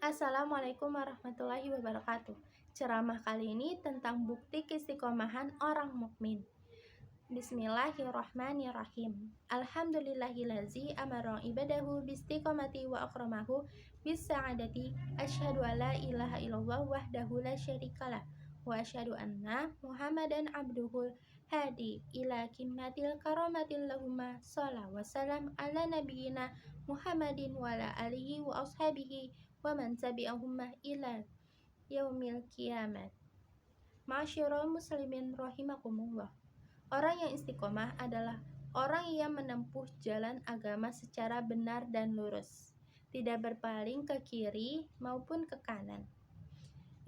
Assalamualaikum warahmatullahi wabarakatuh. Ceramah kali ini tentang bukti keistiqomahan orang mukmin. Bismillahirrahmanirrahim. Alhamdulillahillazi amara ibadahu bistiqomati wa akramahu bis sa'adati. Asyhadu an la ilaha illallah wahdahu la syarikalah wa asyhadu anna Muhammadan abduhul hadi ila kimmatil karamatil lahumma shallallahu wa salam ala nabiyina Muhammadin wa ala alihi wa ashabihi wa man tabi'ahum ila yaumil kiamat. Ma'asyiral muslimin rahimakumullah. Orang yang istiqomah adalah orang yang menempuh jalan agama secara benar dan lurus, tidak berpaling ke kiri maupun ke kanan.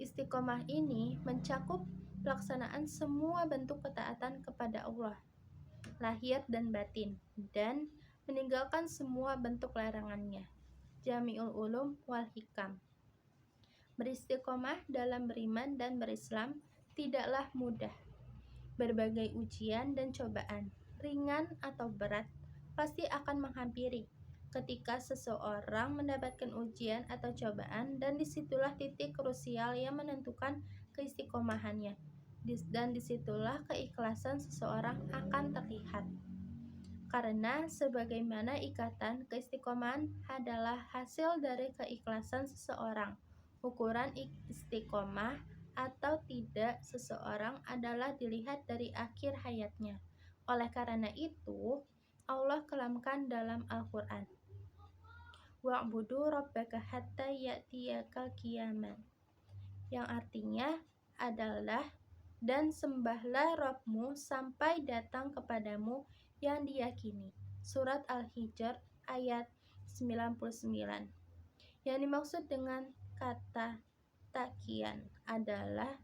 Istiqomah ini mencakup pelaksanaan semua bentuk ketaatan kepada Allah, lahir dan batin, dan meninggalkan semua bentuk larangannya. Jami'ul Ulum wal Hikam. Beristiqomah dalam beriman dan berislam tidaklah mudah. Berbagai ujian dan cobaan, ringan atau berat, pasti akan menghampiri ketika seseorang mendapatkan ujian atau cobaan, dan disitulah titik krusial yang menentukan keistiqomahannya, dan disitulah keikhlasan seseorang akan terlihat. Karena sebagaimana ikatan, keistiqomahan adalah hasil dari keikhlasan seseorang. Ukuran istiqomah atau tidak seseorang adalah dilihat dari akhir hayatnya. Oleh karena itu, Allah kalamkan dalam Al-Quran, wa'budu rabbaka hatta ya'tiyakal qiyamah, yang artinya adalah dan sembahlah Rabbmu sampai datang kepadamu yang diyakini. Surat Al-Hijr ayat 99. Yang dimaksud dengan kata takian adalah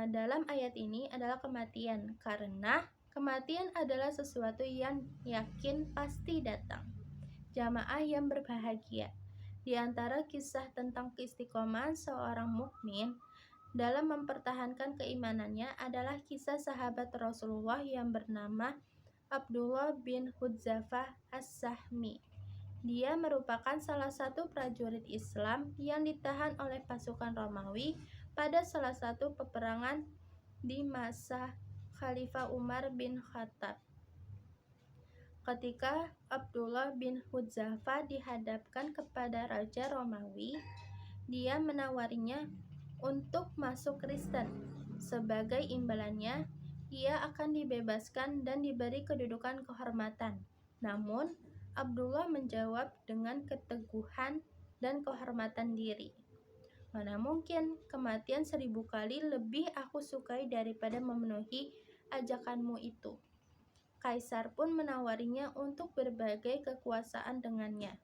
dalam ayat ini adalah kematian, karena kematian adalah sesuatu yang yakin pasti datang. Jamaah yang berbahagia, di antara kisah tentang keistiqomahan seorang mukmin dalam mempertahankan keimanannya adalah kisah sahabat Rasulullah yang bernama Abdullah bin Hudzafah As-Sahmi. Dia merupakan salah satu prajurit Islam yang ditahan oleh pasukan Romawi pada salah satu peperangan di masa Khalifah Umar bin Khattab. Ketika Abdullah bin Hudzafah dihadapkan kepada Raja Romawi, dia menawarinya untuk masuk Kristen. Sebagai imbalannya, ia akan dibebaskan dan diberi kedudukan kehormatan. Namun, Abdullah menjawab dengan keteguhan dan kehormatan diri, mana mungkin kematian 1000 kali lebih aku sukai daripada memenuhi ajakanmu itu. Kaisar pun menawarinya untuk berbagai kekuasaan dengannya.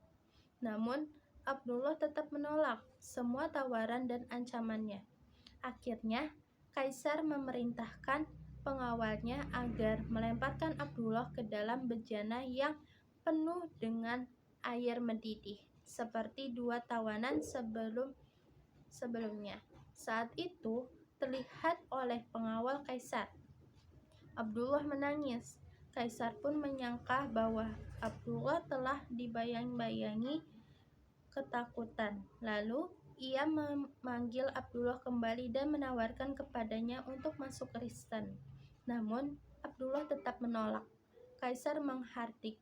Namun, Abdullah tetap menolak semua tawaran dan ancamannya. Akhirnya, Kaisar memerintahkan pengawalnya agar melemparkan Abdullah ke dalam bejana yang penuh dengan air mendidih, seperti 2 tawanan sebelumnya. Saat itu terlihat oleh pengawal Kaisar. Abdullah menangis. Kaisar pun menyangka bahwa Abdullah telah dibayang-bayangi ketakutan. Lalu ia memanggil Abdullah kembali dan menawarkan kepadanya untuk masuk Kristen. Namun Abdullah tetap menolak. Kaisar menghardik,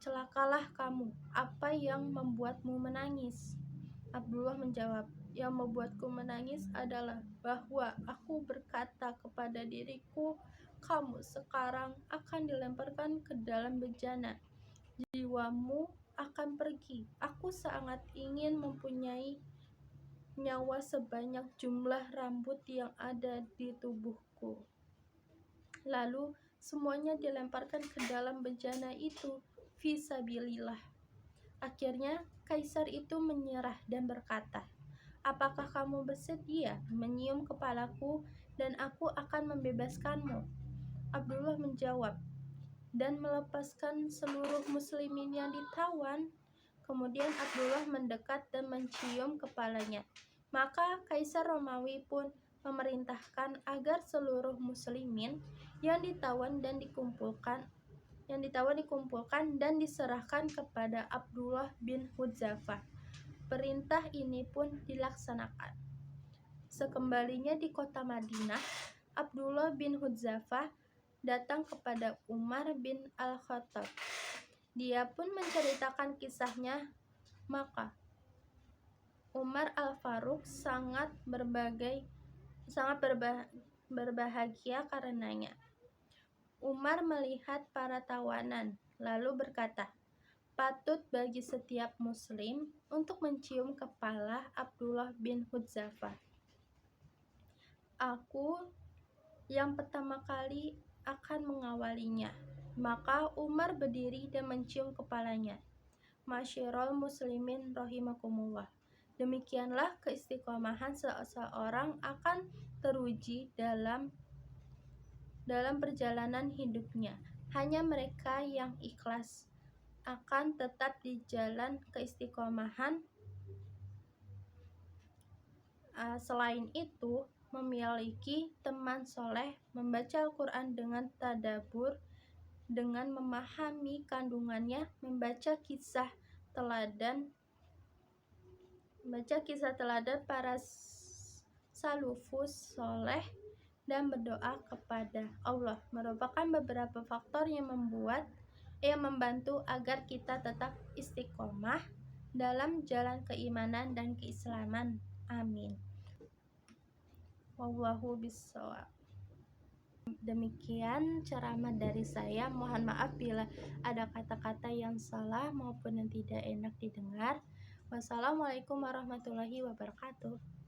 "Celakalah kamu, apa yang membuatmu menangis?" Abdullah menjawab, "Yang membuatku menangis adalah bahwa aku berkata kepada diriku, kamu sekarang akan dilemparkan ke dalam bejana. Jiwamu akan pergi. Aku sangat ingin mempunyai nyawa sebanyak jumlah rambut yang ada di tubuhku." Lalu semuanya dilemparkan ke dalam bejana itu fisabilillah. Akhirnya Kaisar itu menyerah dan berkata, "Apakah kamu bersedia menyium kepalaku dan aku akan membebaskanmu?" Abdullah menjawab dan melepaskan seluruh muslimin yang ditawan. Kemudian Abdullah mendekat dan mencium kepalanya. Maka Kaisar Romawi pun memerintahkan agar seluruh muslimin yang ditawan dikumpulkan dan diserahkan kepada Abdullah bin Hudzafah. Perintah ini pun dilaksanakan. Sekembalinya di kota Madinah, Abdullah bin Hudzafah datang kepada Umar bin Al-Khattab. Dia pun menceritakan kisahnya, maka Umar Al-Faruq sangat berbahagia karenanya. Umar melihat para tawanan, lalu berkata, patut bagi setiap muslim untuk mencium kepala Abdullah bin Hudzafah. Aku yang pertama kali akan mengawalinya. Maka Umar berdiri dan mencium kepalanya. Masyirul muslimin rahimakumullah. Demikianlah keistiqomahan seseorang akan teruji dalam perjalanan hidupnya. Hanya mereka yang ikhlas akan tetap di jalan keistiqomahan. Selain itu, memiliki teman soleh, membaca Al-Quran dengan tadabbur, dengan memahami kandungannya, membaca kisah teladan para salafus soleh, dan berdoa kepada Allah merupakan beberapa faktor yang membantu agar kita tetap istiqomah dalam jalan keimanan dan keislaman. Amin. Wallahu bissawab. Demikian ceramah dari saya. Mohon maaf bila ada kata-kata yang salah maupun yang tidak enak didengar. Wassalamualaikum warahmatullahi wabarakatuh.